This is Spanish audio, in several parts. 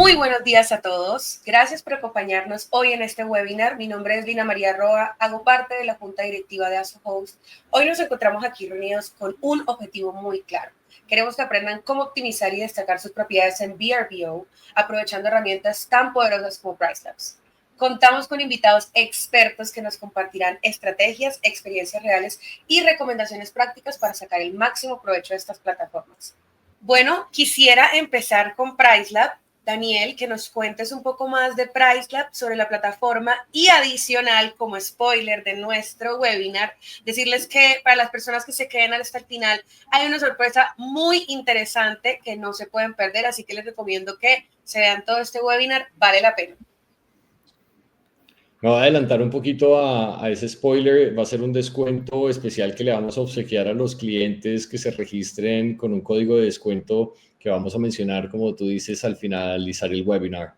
Muy buenos días a todos. Gracias por acompañarnos hoy en este webinar. Mi nombre es Lina María Roa, hago parte de la Junta Directiva de ASO Host. Hoy nos encontramos aquí reunidos con un objetivo muy claro. Queremos que aprendan cómo optimizar y destacar sus propiedades en VRBO, aprovechando herramientas tan poderosas como PriceLabs. Contamos con invitados expertos que nos compartirán estrategias, experiencias reales y recomendaciones prácticas para sacar el máximo provecho de estas plataformas. Bueno, quisiera empezar con PriceLab. Daniel, que nos cuentes un poco más de PriceLab sobre la plataforma y adicional, como spoiler de nuestro webinar, decirles que para las personas que se queden hasta el final, hay una sorpresa muy interesante que no se pueden perder, así que les recomiendo que se vean todo este webinar, vale la pena. Me voy a adelantar un poquito a ese spoiler. Va a ser un descuento especial que le vamos a obsequiar a los clientes que se registren con un código de descuento que vamos a mencionar, como tú dices, al finalizar el webinar.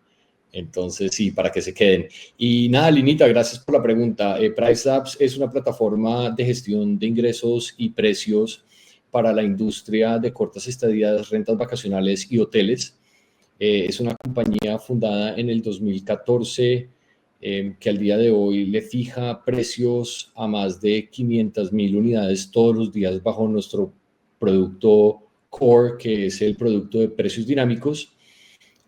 Entonces, sí, para que se queden. Y nada, Linita, gracias por la pregunta. PriceLabs es una plataforma de gestión de ingresos y precios para la industria de cortas estadías, rentas vacacionales y hoteles. Es una compañía fundada en el 2014 que al día de hoy le fija precios a más de 500,000 unidades todos los días bajo nuestro producto core, que es el producto de precios dinámicos,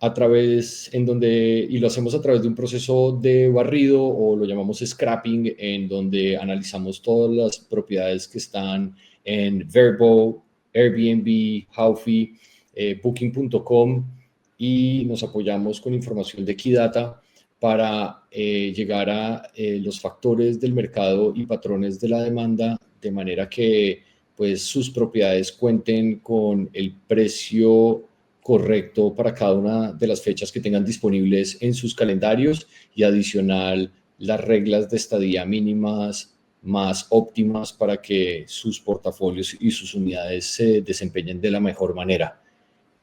y lo hacemos a través de un proceso de barrido, o lo llamamos scrapping, en donde analizamos todas las propiedades que están en Vrbo, Airbnb, Howfy, Booking.com, y nos apoyamos con información de Kidata para llegar a los factores del mercado y patrones de la demanda, de manera que pues, sus propiedades cuenten con el precio correcto para cada una de las fechas que tengan disponibles en sus calendarios, y adicional las reglas de estadía mínimas más óptimas para que sus portafolios y sus unidades se desempeñen de la mejor manera.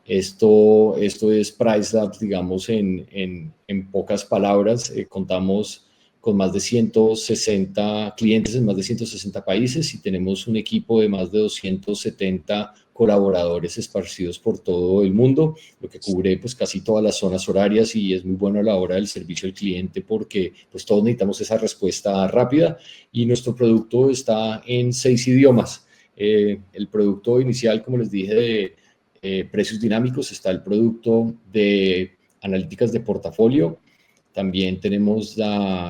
Esto es PriceLabs, digamos, en pocas palabras. Contamos con más de 160 clientes en más de 160 países y tenemos un equipo de más de 270 colaboradores esparcidos por todo el mundo, lo que cubre pues casi todas las zonas horarias, y es muy bueno a la hora del servicio al cliente porque pues todos necesitamos esa respuesta rápida, y nuestro producto está en 6 idiomas. El producto inicial, como les dije, de precios dinámicos, está el producto de analíticas de portafolio. También tenemos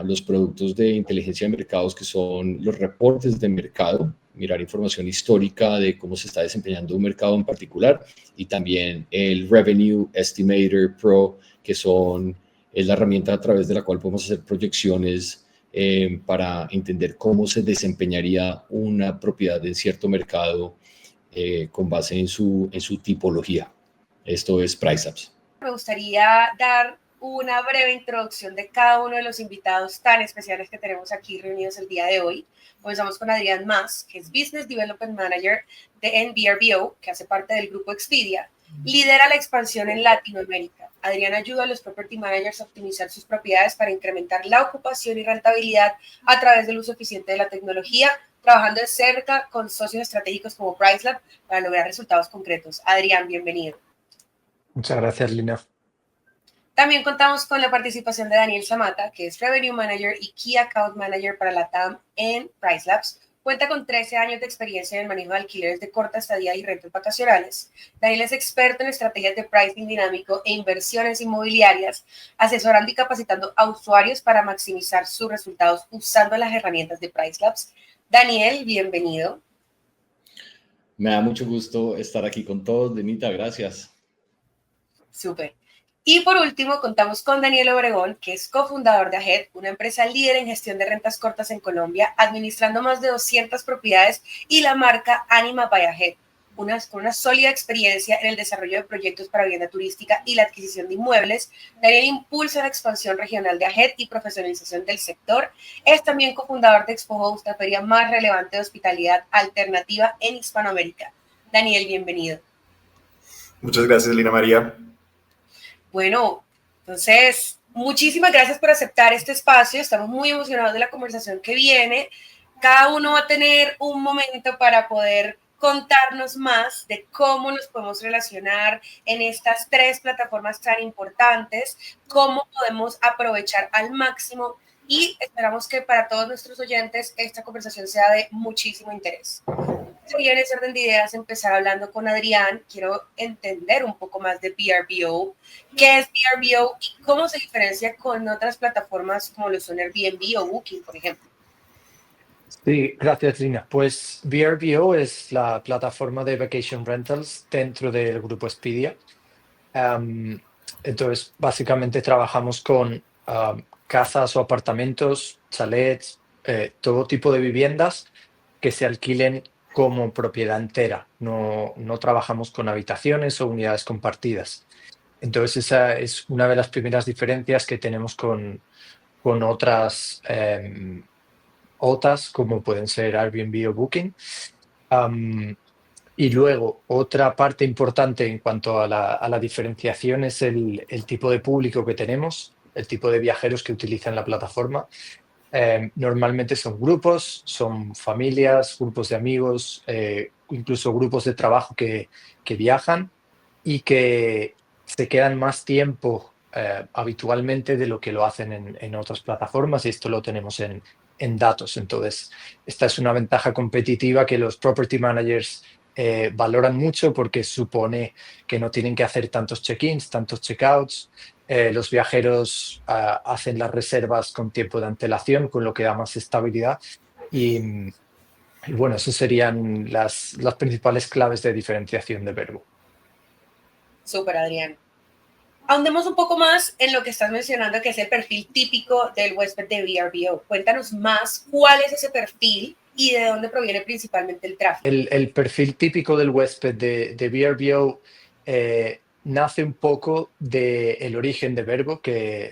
los productos de inteligencia de mercados, que son los reportes de mercado, mirar información histórica de cómo se está desempeñando un mercado en particular, y también el Revenue Estimator Pro, que es la herramienta a través de la cual podemos hacer proyecciones para entender cómo se desempeñaría una propiedad en cierto mercado con base en su tipología. Esto es PriceLabs. Me gustaría dar una breve introducción de cada uno de los invitados tan especiales que tenemos aquí reunidos el día de hoy. Comenzamos con Adrián Mas, que es Business Development Manager de VRBO, que hace parte del grupo Expedia. Lidera la expansión en Latinoamérica. Adrián ayuda a los property managers a optimizar sus propiedades para incrementar la ocupación y rentabilidad a través del uso eficiente de la tecnología, trabajando de cerca con socios estratégicos como PriceLab para lograr resultados concretos. Adrián, bienvenido. Muchas gracias, Lina. También contamos con la participación de Daniel Zamata, que es Revenue Manager y Key Account Manager para la TAM en PriceLabs. Cuenta con 13 años de experiencia en el manejo de alquileres de corta estadía y rentas vacacionales. Daniel es experto en estrategias de pricing dinámico e inversiones inmobiliarias, asesorando y capacitando a usuarios para maximizar sus resultados usando las herramientas de PriceLabs. Daniel, bienvenido. Me da mucho gusto estar aquí con todos, Denita, gracias. Súper. Y por último, contamos con Daniel Obregón, que es cofundador de AHED, una empresa líder en gestión de rentas cortas en Colombia, administrando más de 200 propiedades, y la marca Anima by AHED, con una sólida experiencia en el desarrollo de proyectos para vivienda turística y la adquisición de inmuebles. Daniel impulsa la expansión regional de AHED y profesionalización del sector. Es también cofundador de Expo Host, la feria más relevante de hospitalidad alternativa en Hispanoamérica. Daniel, bienvenido. Muchas gracias, Lina María. Bueno, entonces, muchísimas gracias por aceptar este espacio. Estamos muy emocionados de la conversación que viene. Cada uno va a tener un momento para poder contarnos más de cómo nos podemos relacionar en estas tres plataformas tan importantes, cómo podemos aprovechar al máximo y esperamos que para todos nuestros oyentes esta conversación sea de muchísimo interés. Voy en ese orden de ideas empezar hablando con Adrián. Quiero entender un poco más de VRBO. ¿Qué es VRBO y cómo se diferencia con otras plataformas como lo son Airbnb o Booking, por ejemplo? Sí, gracias, Lina. Pues VRBO es la plataforma de vacation rentals dentro del grupo Expedia. Entonces, básicamente trabajamos con casas o apartamentos, chalets, todo tipo de viviendas que se alquilen como propiedad entera. No trabajamos con habitaciones o unidades compartidas. Entonces, esa es una de las primeras diferencias que tenemos con otras OTAs, como pueden ser Airbnb o Booking. Y luego, otra parte importante en cuanto a la diferenciación es el tipo de público que tenemos, el tipo de viajeros que utilizan la plataforma. Normalmente son grupos, son familias, grupos de amigos, incluso grupos de trabajo que viajan y que se quedan más tiempo habitualmente de lo que lo hacen en otras plataformas, y esto lo tenemos en datos. Entonces, esta es una ventaja competitiva que los property managers valoran mucho, porque supone que no tienen que hacer tantos check-ins, tantos check-outs. Los viajeros hacen las reservas con tiempo de antelación, con lo que da más estabilidad. Y bueno, esas serían las principales claves de diferenciación de Verbo. Súper, Adrián. Ahondemos un poco más en lo que estás mencionando, que es el perfil típico del huésped de VRBO. Cuéntanos más cuál es ese perfil y de dónde proviene principalmente el tráfico. El perfil típico del huésped de VRBO nace un poco del origen de Verbo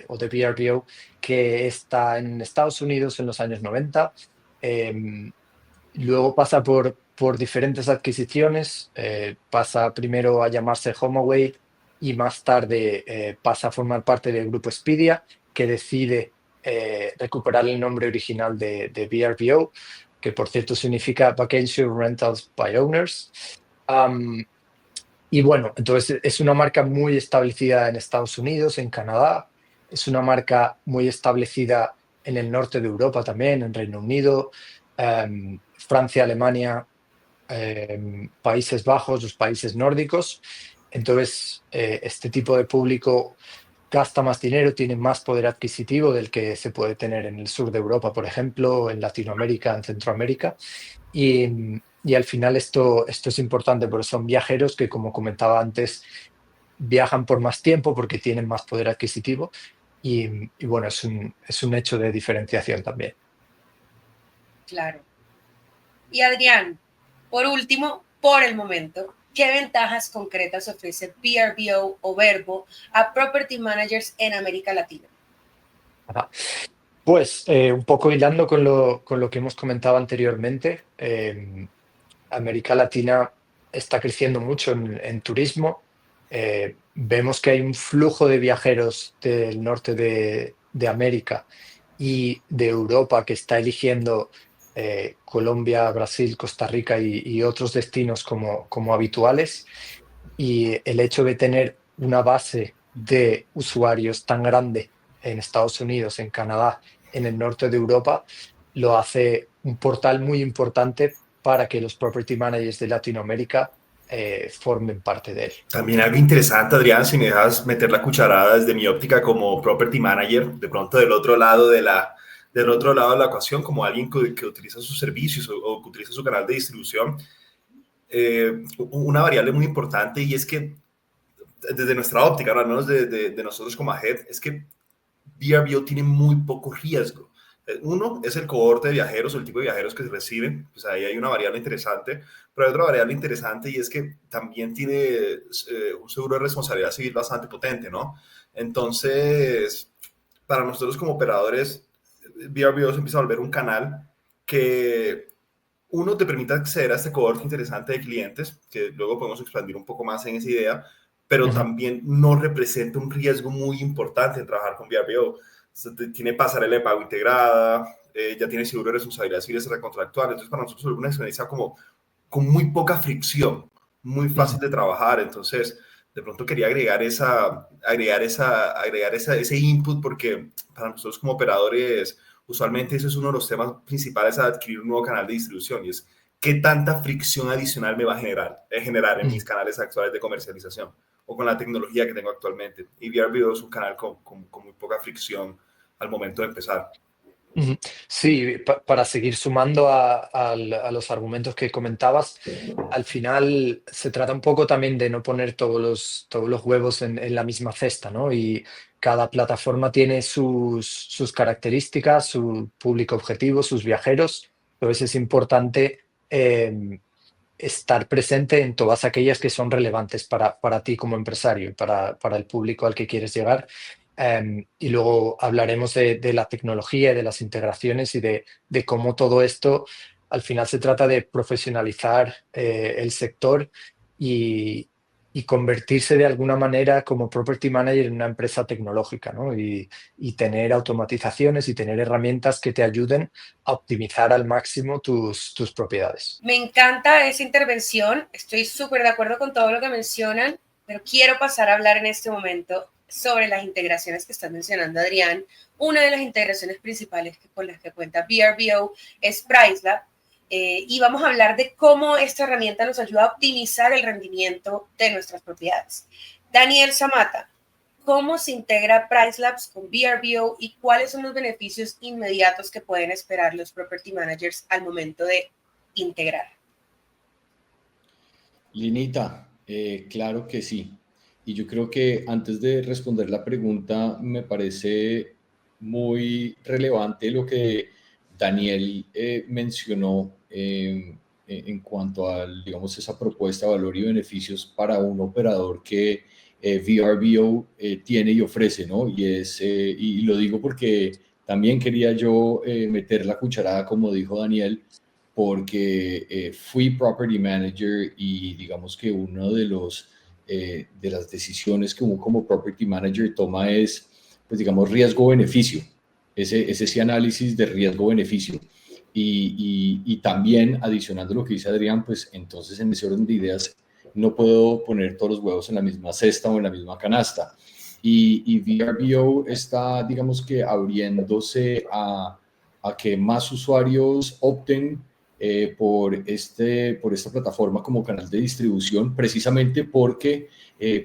o de VRBO, que está en Estados Unidos en los años 90. Luego pasa por diferentes adquisiciones. Pasa primero a llamarse HomeAway y más tarde pasa a formar parte del grupo Expedia, que decide recuperar el nombre original de VRBO, que por cierto significa Vacation Rentals by Owners. Y bueno, entonces es una marca muy establecida en Estados Unidos, en Canadá. Es una marca muy establecida en el norte de Europa también, en Reino Unido, Francia, Alemania, Países Bajos, los países nórdicos. Entonces, este tipo de público gasta más dinero, tiene más poder adquisitivo del que se puede tener en el sur de Europa, por ejemplo, en Latinoamérica, en Centroamérica. Y al final esto es importante, porque son viajeros que, como comentaba antes, viajan por más tiempo porque tienen más poder adquisitivo. Y bueno, es un hecho de diferenciación también. Claro. Y Adrián, por último, por el momento, ¿qué ventajas concretas ofrece VRBO o Verbo a property managers en América Latina? Pues un poco hilando con lo que hemos comentado anteriormente, América Latina está creciendo mucho en turismo. Vemos que hay un flujo de viajeros del norte de América y de Europa que está eligiendo Colombia, Brasil, Costa Rica y otros destinos como habituales. Y el hecho de tener una base de usuarios tan grande en Estados Unidos, en Canadá, en el norte de Europa, lo hace un portal muy importante para que los property managers de Latinoamérica formen parte de él. También algo interesante, Adrián, si me dejas meter la cucharada desde mi óptica como property manager, de pronto del otro lado de la ecuación, como alguien que utiliza sus servicios o que utiliza su canal de distribución, una variable muy importante, y es que desde nuestra óptica, ¿no? Al menos de nosotros como AHED, es que VRBO tiene muy poco riesgo. Uno es el cohorte de viajeros o el tipo de viajeros que se reciben, pues ahí hay una variable interesante, pero hay otra variable interesante, y es que también tiene un seguro de responsabilidad civil bastante potente, ¿no? Entonces, para nosotros como operadores, VRBO se empieza a volver un canal que, uno, te permite acceder a este cohorte interesante de clientes, que luego podemos expandir un poco más en esa idea, pero también no representa un riesgo muy importante en trabajar con VRBO. Tiene pasarela de pago integrada, ya tiene seguro de responsabilidad civil extracontractual. Entonces, para nosotros es una experiencia como con muy poca fricción, muy fácil de trabajar. Entonces, de pronto quería agregar ese input, porque para nosotros como operadores, usualmente eso es uno de los temas principales a adquirir un nuevo canal de distribución, y es qué tanta fricción adicional me va a generar en mis canales actuales de comercialización o con la tecnología que tengo actualmente. Y VRBO es un canal con muy poca fricción al momento de empezar. Sí, para seguir sumando a los argumentos que comentabas, al final se trata un poco también de no poner todos los huevos en la misma cesta, ¿no? Y cada plataforma tiene sus características, su público objetivo, sus viajeros. Entonces es importante estar presente en todas aquellas que son relevantes para ti como empresario y para el público al que quieres llegar. Y luego hablaremos de la tecnología y de las integraciones y de cómo todo esto al final se trata de profesionalizar el sector y convertirse de alguna manera como property manager en una empresa tecnológica, ¿no? Y tener automatizaciones y tener herramientas que te ayuden a optimizar al máximo tus propiedades. Me encanta esa intervención, estoy súper de acuerdo con todo lo que mencionan, pero quiero pasar a hablar en este momento sobre las integraciones que está mencionando Adrián. Una de las integraciones principales con las que cuenta VRBO es PriceLab, y vamos a hablar de cómo esta herramienta nos ayuda a optimizar el rendimiento de nuestras propiedades. Daniel Zamata, ¿cómo se integra PriceLabs con VRBO y cuáles son los beneficios inmediatos que pueden esperar los property managers al momento de integrar? Linita, claro que sí. Y yo creo que antes de responder la pregunta, me parece muy relevante lo que Daniel mencionó en cuanto a, digamos, esa propuesta de valor y beneficios para un operador que VRBO tiene y ofrece, ¿no? Y lo digo porque también quería yo meter la cucharada, como dijo Daniel, porque fui property manager y digamos que uno de las decisiones que uno como property manager toma es, pues digamos, riesgo-beneficio, ese análisis de riesgo-beneficio. Y también, adicionando lo que dice Adrián, pues entonces en ese orden de ideas no puedo poner todos los huevos en la misma cesta o en la misma canasta. Y VRBO está, digamos que, abriéndose a que más usuarios opten por esta plataforma como canal de distribución, precisamente porque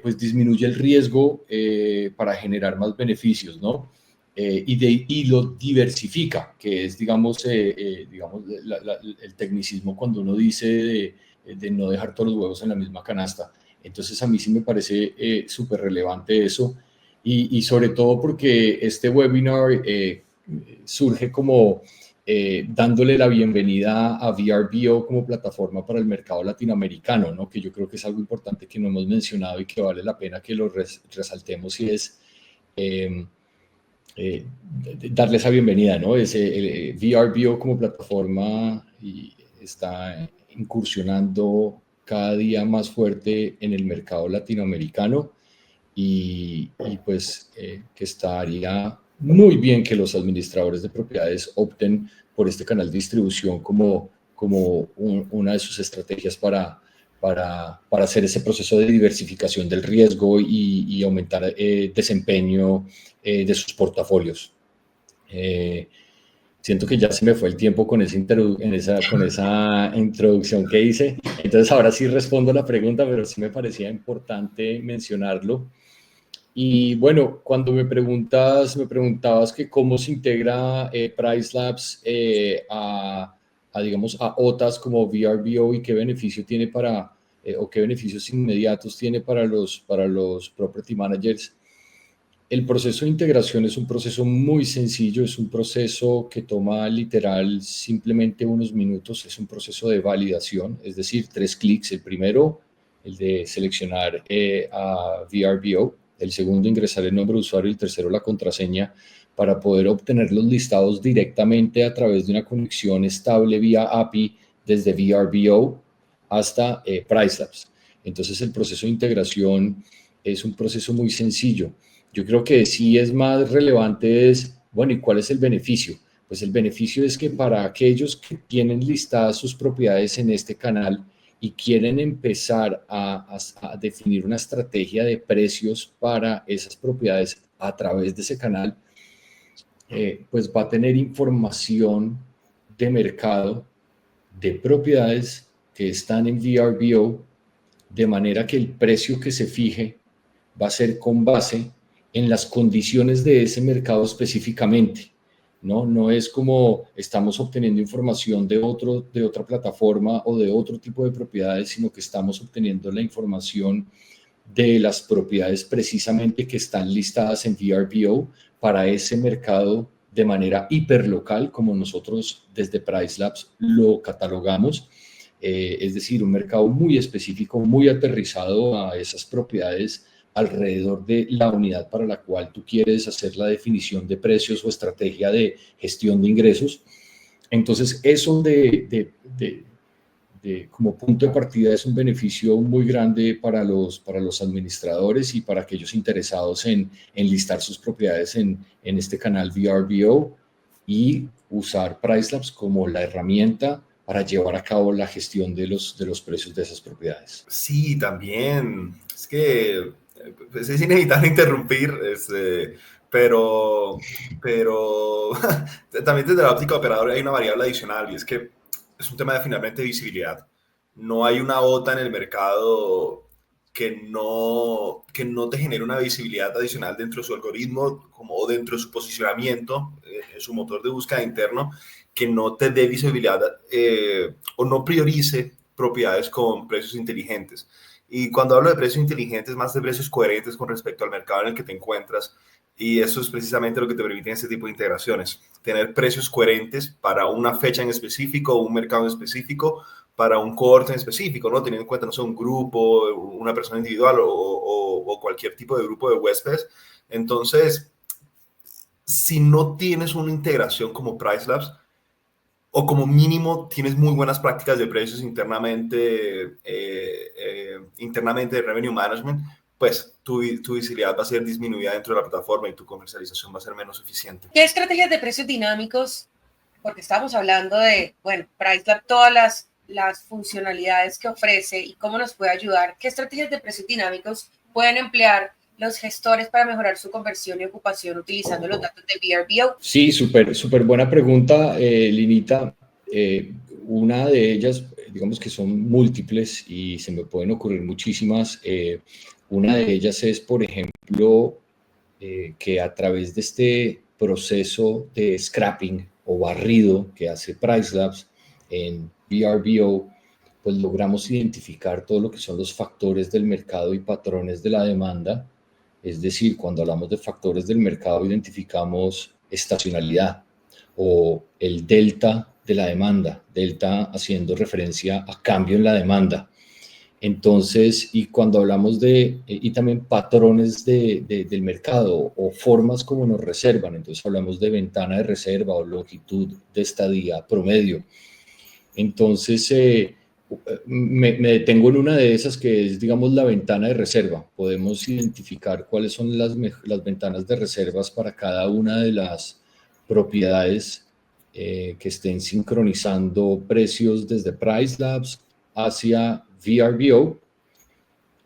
pues disminuye el riesgo para generar más beneficios, ¿no? Y lo diversifica, que es, digamos, el tecnicismo cuando uno dice de no dejar todos los huevos en la misma canasta. Entonces a mí sí me parece súper relevante eso, y sobre todo porque este webinar surge como dándole la bienvenida a VRBO como plataforma para el mercado latinoamericano, ¿no? Que yo creo que es algo importante que no hemos mencionado y que vale la pena que lo resaltemos, y es darle esa bienvenida, ¿no? VRBO como plataforma está incursionando cada día más fuerte en el mercado latinoamericano, y pues que estaría muy bien que los administradores de propiedades opten por este canal de distribución como una de sus estrategias para hacer ese proceso de diversificación del riesgo y aumentar desempeño de sus portafolios. Siento que ya se me fue el tiempo con esa introducción que hice. Entonces ahora sí respondo la pregunta, pero sí me parecía importante mencionarlo. Y bueno, cuando me preguntabas que cómo se integra PriceLabs digamos, a OTAs como VRBO y qué beneficio tiene o qué beneficios inmediatos tiene para los property managers. El proceso de integración es un proceso muy sencillo, es un proceso que toma literal simplemente unos minutos, es un proceso de validación, es decir, 3 clics. El primero, el de seleccionar a VRBO, el segundo, ingresar el nombre de usuario, y el tercero, la contraseña, para poder obtener los listados directamente a través de una conexión estable vía API desde VRBO hasta PriceLabs. Entonces el proceso de integración es un proceso muy sencillo. Yo creo que sí es más relevante bueno, ¿y cuál es el beneficio? Pues el beneficio es que para aquellos que tienen listadas sus propiedades en este canal, y quieren empezar a definir una estrategia de precios para esas propiedades a través de ese canal, pues va a tener información de mercado de propiedades que están en VRBO, de manera que el precio que se fije va a ser con base en las condiciones de ese mercado específicamente. No es como estamos obteniendo información de otra plataforma o de otro tipo de propiedades, sino que estamos obteniendo la información de las propiedades precisamente que están listadas en VRBO para ese mercado de manera hiperlocal, como nosotros desde PriceLabs lo catalogamos. Es decir, un mercado muy específico, muy aterrizado a esas propiedades alrededor de la unidad para la cual tú quieres hacer la definición de precios o estrategia de gestión de ingresos. Entonces, eso como punto de partida es un beneficio muy grande para los administradores y para aquellos interesados en listar sus propiedades en este canal VRBO y usar PriceLabs como la herramienta para llevar a cabo la gestión de los precios de esas propiedades. Sí, también. Es que pues es inevitable interrumpir, pero también desde la óptica operadora hay una variable adicional y es que es un tema de finalmente visibilidad. No hay una OTA en el mercado que no te genere una visibilidad adicional dentro de su algoritmo o dentro de su posicionamiento en su motor de búsqueda interno, que no te dé visibilidad o no priorice propiedades con precios inteligentes. Y cuando hablo de precios inteligentes, más de precios coherentes con respecto al mercado en el que te encuentras. Y eso es precisamente lo que te permiten este tipo de integraciones. Tener precios coherentes para una fecha en específico, un mercado en específico, para un cohorte en específico, ¿no? Teniendo en cuenta, no sé, un grupo, una persona individual o cualquier tipo de grupo de huéspedes. Entonces, si no tienes una integración como PriceLabs, o como mínimo tienes muy buenas prácticas de precios internamente de revenue management, pues tu visibilidad va a ser disminuida dentro de la plataforma y tu comercialización va a ser menos eficiente. ¿Qué estrategias de precios dinámicos? Porque estamos hablando de, PriceLab, todas las funcionalidades que ofrece y cómo nos puede ayudar. ¿Qué estrategias de precios dinámicos pueden emplear los gestores para mejorar su conversión y ocupación utilizando los datos de VRBO? Sí, súper buena pregunta, Linita. Una de ellas, digamos que son múltiples y se me pueden ocurrir muchísimas. Una de ellas es, por ejemplo, que a través de este proceso de scrapping o barrido que hace PriceLabs en VRBO, pues logramos identificar todo lo que son los factores del mercado y patrones de la demanda. Es decir, cuando hablamos de factores del mercado, identificamos estacionalidad o el delta de la demanda, delta haciendo referencia a cambio en la demanda. Entonces, y cuando hablamos y también patrones del mercado o formas como nos reservan, entonces hablamos de ventana de reserva o longitud de estadía promedio. Entonces, me detengo en una de esas que es, digamos, la ventana de reserva. Podemos identificar cuáles son las ventanas de reservas para cada una de las propiedades que estén sincronizando precios desde PriceLabs hacia VRBO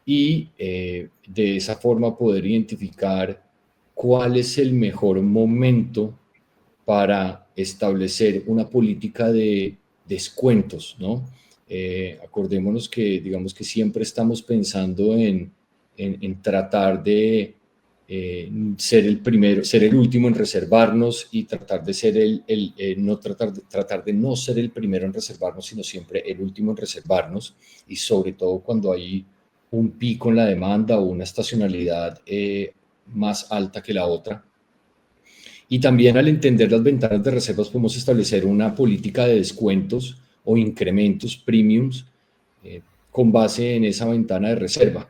y de esa forma poder identificar cuál es el mejor momento para establecer una política de descuentos, ¿no? Acordémonos que, digamos que siempre estamos pensando en tratar de ser el primero, ser el último en reservarnos y tratar de ser tratar de no ser el primero en reservarnos, sino siempre el último en reservarnos, y sobre todo cuando hay un pico en la demanda o una estacionalidad más alta que la otra. Y también al entender las ventanas de reservas podemos establecer una política de descuentos o incrementos, premiums, con base en esa ventana de reserva.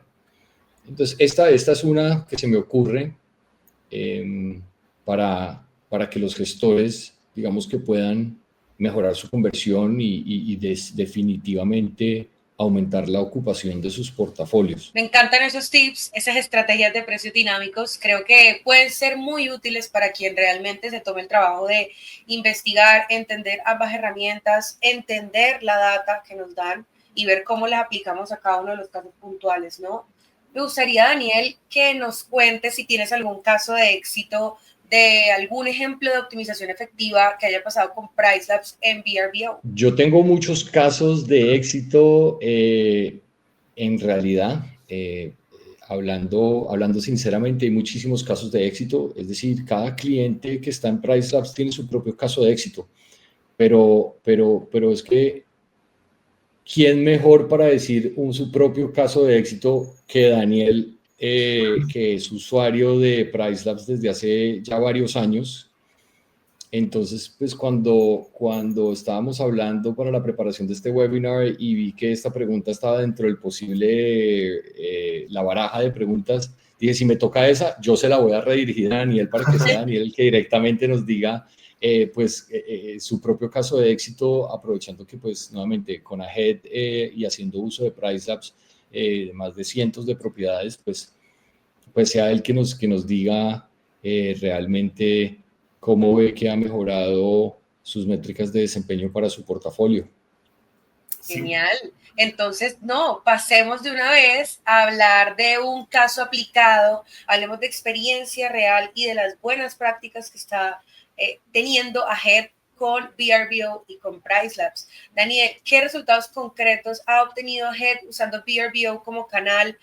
Entonces, esta es una que se me ocurre para que los gestores, digamos, que puedan mejorar su conversión y definitivamente aumentar la ocupación de sus portafolios. Me encantan esos tips, esas estrategias de precios dinámicos. Creo que pueden ser muy útiles para quien realmente se tome el trabajo de investigar, entender ambas herramientas, entender la data que nos dan y ver cómo las aplicamos a cada uno de los casos puntuales, ¿no? Me gustaría, Daniel, que nos cuentes si tienes algún caso de éxito de algún ejemplo de optimización efectiva que haya pasado con PriceLabs en VRBO. Yo tengo muchos casos de éxito en realidad. Hablando sinceramente, hay muchísimos casos de éxito. Es decir, cada cliente que está en PriceLabs tiene su propio caso de éxito. Pero es que, ¿quién mejor para decir su propio caso de éxito que Daniel, que es usuario de PriceLabs desde hace ya varios años? Entonces, pues cuando estábamos hablando para la preparación de este webinar y vi que esta pregunta estaba dentro del posible, la baraja de preguntas, dije, si me toca esa, yo se la voy a redirigir a Daniel para que sea Daniel el que directamente nos diga su propio caso de éxito, aprovechando que pues nuevamente con Ahead y haciendo uso de PriceLabs, más de cientos de propiedades, pues sea él que nos diga realmente cómo ve que ha mejorado sus métricas de desempeño para su portafolio. Genial. Entonces, no, pasemos de una vez a hablar de un caso aplicado, hablemos de experiencia real y de las buenas prácticas que está teniendo Ahead con VRBO y con PriceLabs. Daniel, ¿qué resultados concretos ha obtenido Ahead usando VRBO como canal?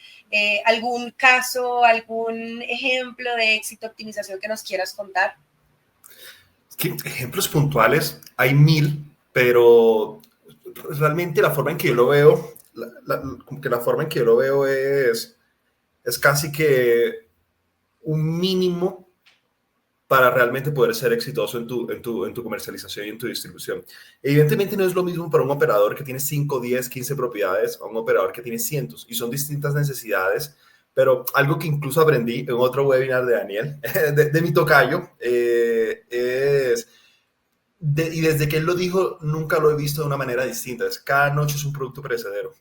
¿Algún caso, algún ejemplo de éxito, optimización que nos quieras contar? Ejemplos puntuales hay 1000, pero realmente la forma en que yo lo veo, la forma en que yo lo veo es casi que un mínimo para realmente poder ser exitoso en tu comercialización y en tu distribución. Evidentemente no es lo mismo para un operador que tiene 5, 10, 15 propiedades a un operador que tiene cientos, y son distintas necesidades, pero algo que incluso aprendí en otro webinar de Daniel, de mi tocayo, y desde que él lo dijo, nunca lo he visto de una manera distinta. Cada noche es un producto perecedero.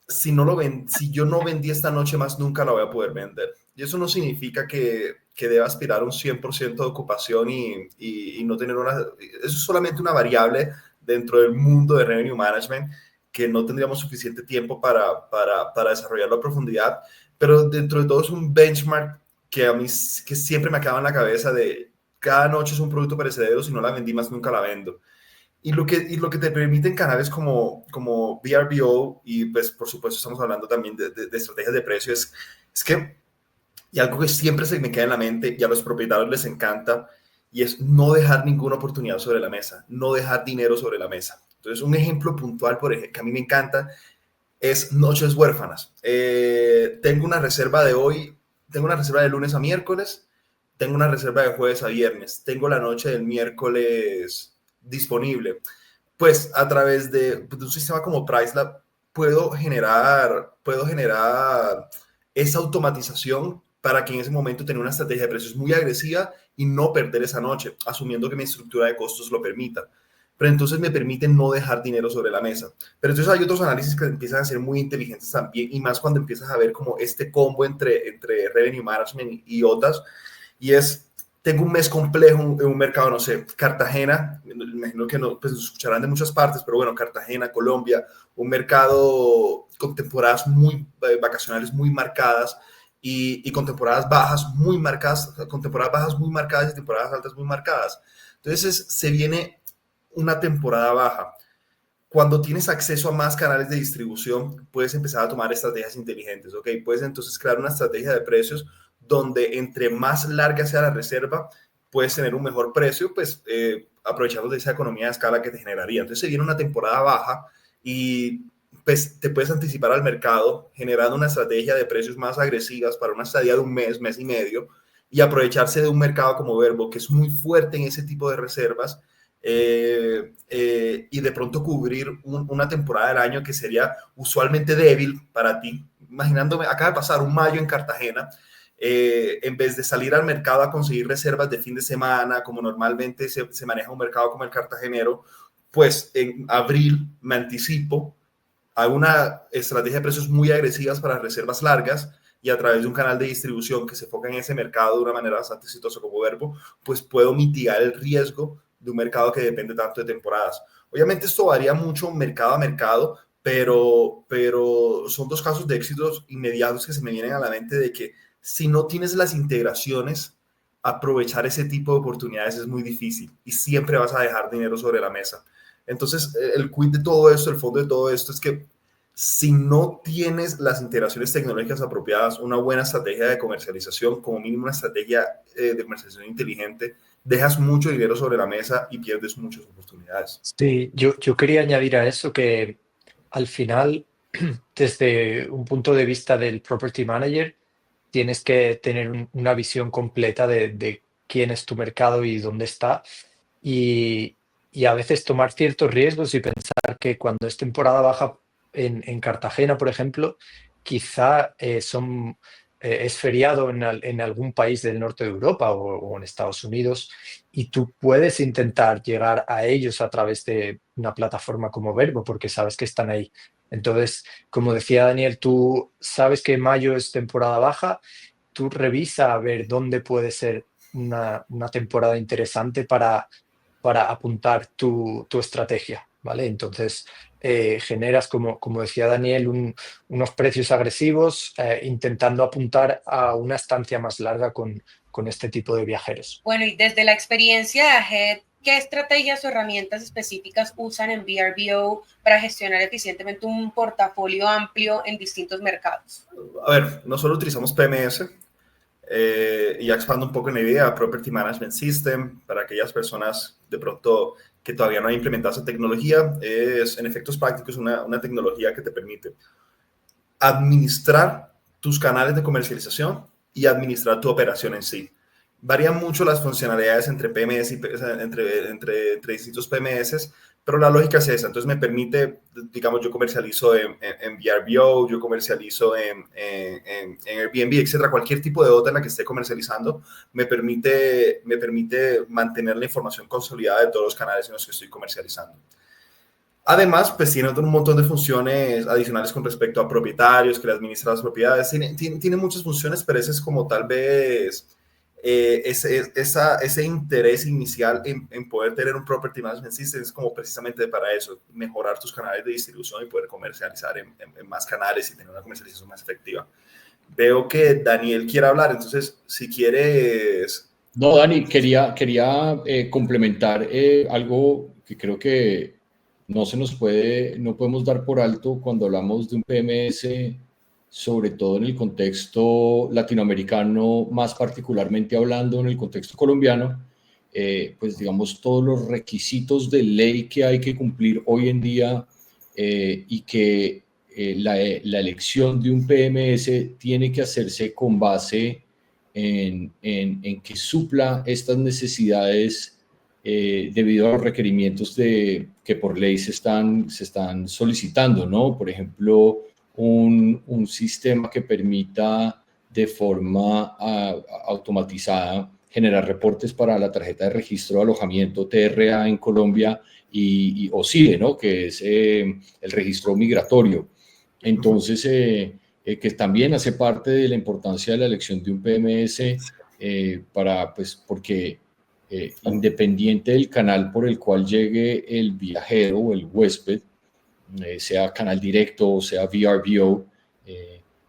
Si yo no vendí esta noche más, nunca la voy a poder vender. Y eso no significa que deba aspirar a un 100% de ocupación y no tener eso es solamente una variable dentro del mundo de revenue management que no tendríamos suficiente tiempo para desarrollarlo a profundidad, pero dentro de todo es un benchmark que a mí que siempre me acaba en la cabeza de cada noche es un producto perecedero, si no la vendí más, nunca la vendo. Y lo que te permiten canales como VRBO, y pues por supuesto estamos hablando también de estrategias de precio, es que, y algo que siempre se me queda en la mente y a los propietarios les encanta, y es no dejar ninguna oportunidad sobre la mesa, no dejar dinero sobre la mesa. Entonces, un ejemplo puntual, por ejemplo, que a mí me encanta, es noches huérfanas. Tengo una reserva de lunes a miércoles, tengo una reserva de jueves a viernes, tengo la noche del miércoles disponible. Pues a través de un sistema como PriceLab puedo generar esa automatización para que en ese momento tenga una estrategia de precios muy agresiva y no perder esa noche, asumiendo que mi estructura de costos lo permita. Pero entonces me permite no dejar dinero sobre la mesa. Pero entonces hay otros análisis que empiezan a ser muy inteligentes también, y más cuando empiezas a ver como este combo entre Revenue Management y otras, y es, tengo un mes complejo en un mercado, no sé, Cartagena, me imagino que no, pues nos escucharán de muchas partes, pero bueno, Cartagena, Colombia, un mercado con temporadas vacacionales muy marcadas y con temporadas bajas muy marcadas, con temporadas bajas muy marcadas y temporadas altas muy marcadas. Entonces se viene una temporada baja. Cuando tienes acceso a más canales de distribución, puedes empezar a tomar estrategias inteligentes, ¿ok? Puedes entonces crear una estrategia de precios donde entre más larga sea la reserva, puedes tener un mejor precio, pues aprovechando de esa economía de escala que te generaría. Entonces se viene una temporada baja y pues te puedes anticipar al mercado generando una estrategia de precios más agresivas para una estadía de un mes, mes y medio, y aprovecharse de un mercado como Verbo, que es muy fuerte en ese tipo de reservas, y de pronto cubrir una temporada del año que sería usualmente débil para ti. Imaginándome, acaba de pasar un mayo en Cartagena, en vez de salir al mercado a conseguir reservas de fin de semana, como normalmente se maneja un mercado como el cartagenero, pues en abril me anticipo a una estrategia de precios muy agresivas para reservas largas, y a través de un canal de distribución que se enfoca en ese mercado de una manera bastante exitosa como Verbo, pues puedo mitigar el riesgo de un mercado que depende tanto de temporadas. Obviamente esto varía mucho mercado a mercado, pero son dos casos de éxitos inmediatos que se me vienen a la mente de que si no tienes las integraciones, aprovechar ese tipo de oportunidades es muy difícil y siempre vas a dejar dinero sobre la mesa. Entonces, el quid de todo esto, el fondo de todo esto es que si no tienes las integraciones tecnológicas apropiadas, una buena estrategia de comercialización, como mínimo una estrategia de comercialización inteligente, dejas mucho dinero sobre la mesa y pierdes muchas oportunidades. Sí, yo quería añadir a eso que al final, desde un punto de vista del property manager, tienes que tener una visión completa de quién es tu mercado y dónde está. Y, y a veces tomar ciertos riesgos y pensar que cuando es temporada baja en Cartagena, por ejemplo, quizá es feriado en algún país del norte de Europa o en Estados Unidos, y tú puedes intentar llegar a ellos a través de una plataforma como Verbo porque sabes que están ahí. Entonces, como decía Daniel, tú sabes que mayo es temporada baja, tú revisa a ver dónde puede ser una temporada interesante para apuntar tu estrategia, ¿vale? Entonces, generas, como decía Daniel, unos precios agresivos, intentando apuntar a una estancia más larga con este tipo de viajeros. Bueno, y desde la experiencia de AHEAD, ¿qué estrategias o herramientas específicas usan en VRBO para gestionar eficientemente un portafolio amplio en distintos mercados? A ver, nosotros utilizamos PMS, y ya expando un poco en la idea, Property Management System, para aquellas personas de pronto que todavía no han implementado esa tecnología, es en efectos prácticos una tecnología que te permite administrar tus canales de comercialización y administrar tu operación en sí. Varían mucho las funcionalidades entre PMS y entre distintos PMS, pero la lógica es esa. Entonces me permite, digamos, yo comercializo en VRBO, yo comercializo en Airbnb, etcétera. Cualquier tipo de OTA en la que esté comercializando me permite mantener la información consolidada de todos los canales en los que estoy comercializando. Además, pues tiene un montón de funciones adicionales con respecto a propietarios, que le administran las propiedades. Tiene muchas funciones, pero ese es como tal vez ese interés inicial en poder tener un Property Management System es como precisamente para eso, mejorar tus canales de distribución y poder comercializar en más canales y tener una comercialización más efectiva. Veo que Daniel quiere hablar, entonces si quieres... No, Dani, quería complementar algo que creo que no podemos dar por alto cuando hablamos de un PMS, sobre todo en el contexto latinoamericano, más particularmente hablando en el contexto colombiano, pues digamos todos los requisitos de ley que hay que cumplir hoy en día, y que la elección de un PMS tiene que hacerse con base en que supla estas necesidades, debido a los requerimientos que por ley se están solicitando, ¿no? Por ejemplo, un sistema que permita de forma automatizada generar reportes para la tarjeta de registro de alojamiento TRA en Colombia y OSIDE, ¿no? Que es el registro migratorio. Entonces, que también hace parte de la importancia de la elección de un PMS, pues, porque independiente del canal por el cual llegue el viajero o el huésped, sea canal directo o sea VRBO,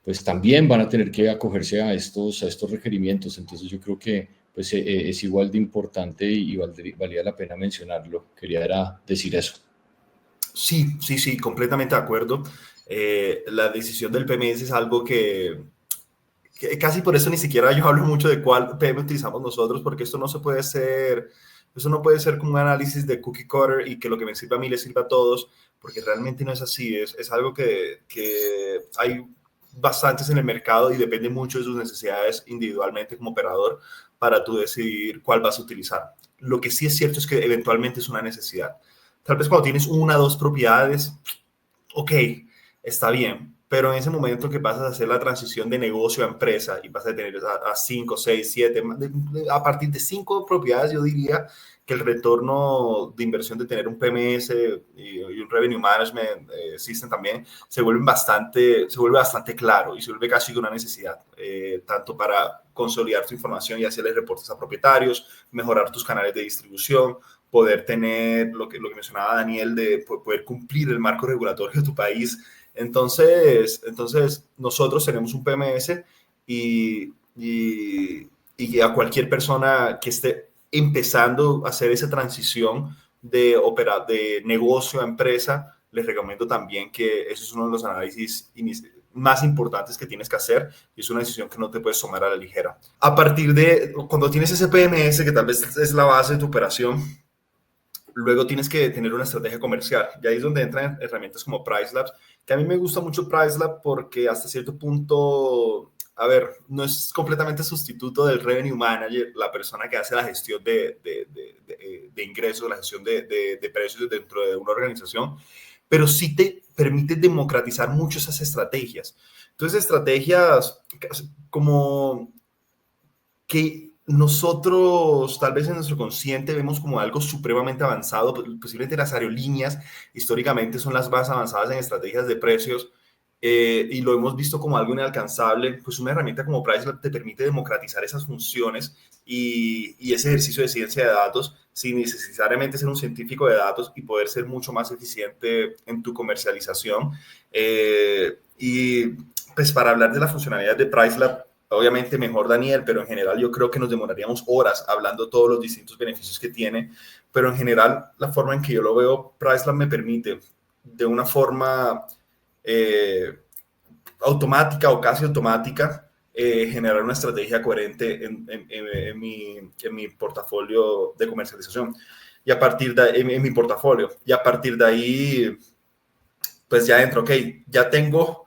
pues también van a tener que acogerse a estos requerimientos. Entonces yo creo que pues, es igual de importante y valía la pena mencionarlo. Quería decir eso. Sí, completamente de acuerdo. La decisión del PMS es algo que casi por eso ni siquiera yo hablo mucho de cuál PM utilizamos nosotros, porque esto no puede ser como un análisis de cookie cutter y que lo que me sirva a mí le sirva a todos, porque realmente no es así. Es algo que hay bastantes en el mercado y depende mucho de sus necesidades individualmente como operador para tú decidir cuál vas a utilizar. Lo que sí es cierto es que eventualmente es una necesidad. Tal vez cuando tienes 1 o 2 propiedades, ok, está bien, pero en ese momento que pasas a hacer la transición de negocio a empresa y vas a tener a 5, 6, 7, a partir de 5 propiedades, yo diría que el retorno de inversión de tener un PMS y un Revenue Management System también se vuelve bastante claro y se vuelve casi una necesidad, tanto para consolidar tu información y hacerle reportes a propietarios, mejorar tus canales de distribución, poder tener lo que mencionaba Daniel, de poder cumplir el marco regulatorio de tu país. Entonces nosotros tenemos un PMS y a cualquier persona que esté empezando a hacer esa transición de negocio a empresa, les recomiendo también que eso es uno de los análisis más importantes que tienes que hacer y es una decisión que no te puedes tomar a la ligera. A partir de cuando tienes ese PMS, que tal vez es la base de tu operación, luego tienes que tener una estrategia comercial. Y ahí es donde entran herramientas como PriceLabs, que a mí me gusta mucho PriceLab porque hasta cierto punto, a ver, no es completamente sustituto del Revenue Manager, la persona que hace la gestión de ingresos, la gestión de precios dentro de una organización, pero sí te permite democratizar mucho esas estrategias. Entonces, estrategias como que nosotros tal vez en nuestro consciente vemos como algo supremamente avanzado, posiblemente las aerolíneas históricamente son las más avanzadas en estrategias de precios, y lo hemos visto como algo inalcanzable. Pues una herramienta como PriceLab te permite democratizar esas funciones y ese ejercicio de ciencia de datos sin necesariamente ser un científico de datos y poder ser mucho más eficiente en tu comercialización. Y pues para hablar de la funcionalidad de PriceLab, obviamente mejor Daniel, pero en general yo creo que nos demoraríamos horas hablando todos los distintos beneficios que tiene, pero en general la forma en que yo lo veo, PriceLab me permite de una forma automática o casi automática generar una estrategia coherente en mi portafolio de comercialización y a partir de en mi portafolio, y a partir de ahí pues ya entro, ok, ya tengo,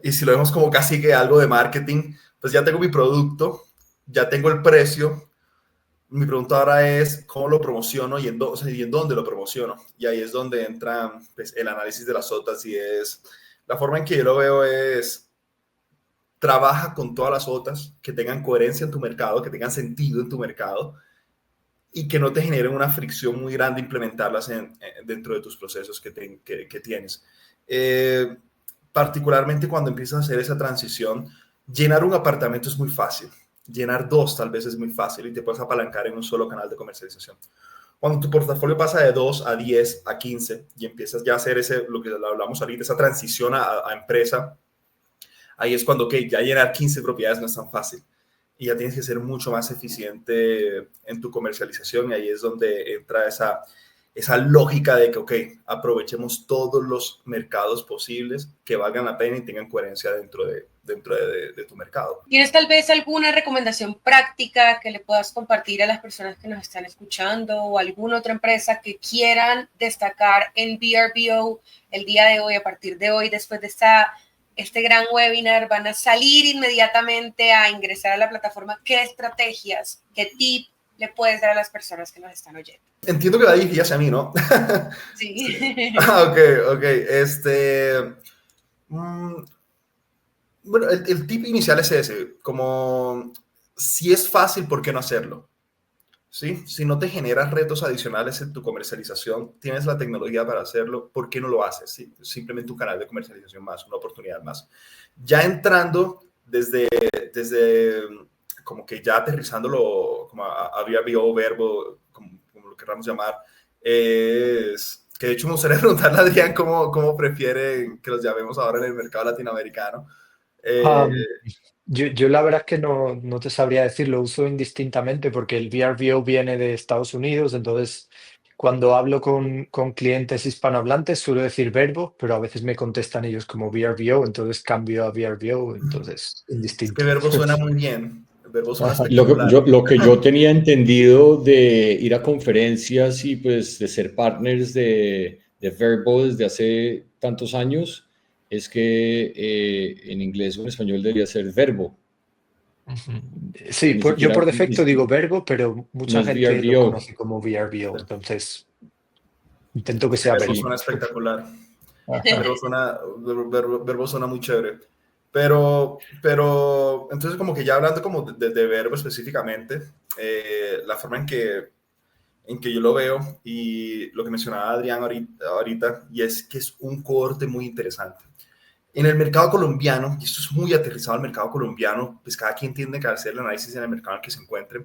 y si lo vemos como casi que algo de marketing, pues ya tengo mi producto, ya tengo el precio. Mi pregunta ahora es cómo lo promociono y en dónde lo promociono. Y ahí es donde entra pues, el análisis de las OTAs, y es la forma en que yo lo veo es trabaja con todas las OTAs que tengan coherencia en tu mercado, que tengan sentido en tu mercado y que no te generen una fricción muy grande implementarlas dentro de tus procesos que tienes. Particularmente cuando empiezas a hacer esa transición, llenar un apartamento es muy fácil, llenar dos tal vez es muy fácil y te puedes apalancar en un solo canal de comercialización. Cuando tu portafolio pasa de 2 a 10 a 15 y empiezas ya a hacer lo que hablamos ahorita, esa transición a empresa, ahí es cuando ya llenar 15 propiedades no es tan fácil y ya tienes que ser mucho más eficiente en tu comercialización, y ahí es donde entra esa lógica de que, ok, aprovechemos todos los mercados posibles que valgan la pena y tengan coherencia dentro de tu mercado. ¿Tienes tal vez alguna recomendación práctica que le puedas compartir a las personas que nos están escuchando o alguna otra empresa que quieran destacar en VRBO el día de hoy, a partir de hoy, después de este gran webinar? Van a salir inmediatamente a ingresar a la plataforma. ¿Qué estrategias, qué tip le puedes dar a las personas que nos están oyendo? Entiendo que va dirigida hacia mí, ¿no? Sí. Ok. Bueno, el tip inicial es ese, como si es fácil, ¿por qué no hacerlo? ¿Sí? Si no te generas retos adicionales en tu comercialización, tienes la tecnología para hacerlo, ¿por qué no lo haces? ¿Sí? Simplemente un canal de comercialización más, una oportunidad más. Ya entrando desde como que ya aterrizándolo como a VRBO, Verbo, como lo queramos llamar, es que de hecho me gustaría preguntarle a Adrián cómo prefieren que los llamemos ahora en el mercado latinoamericano. Yo la verdad es que no te sabría decir, lo uso indistintamente porque el VRBO viene de Estados Unidos, entonces cuando hablo con clientes hispanohablantes suelo decir Verbo, pero a veces me contestan ellos como VRBO, entonces cambio a VRBO, entonces Es indistinto. que Verbo suena muy bien, Verbo suena espectacular. Lo que yo tenía entendido de ir a conferencias y pues de ser partners de Verbo desde hace tantos años es que en inglés o en español debería ser Verbo. Sí, yo por defecto digo Verbo, pero mucha no es gente lo VRBO. conoce como VRBO, entonces intento que sea Verbo Verbo. suena espectacular. Verbo suena muy chévere. Pero entonces como que ya hablando como de Verbo específicamente, la forma en que yo lo veo y lo que mencionaba Adrián ahorita, y es que es un cohorte muy interesante. En el mercado colombiano, y esto es muy aterrizado al mercado colombiano, pues cada quien tiene que hacer el análisis en el mercado en el que se encuentre.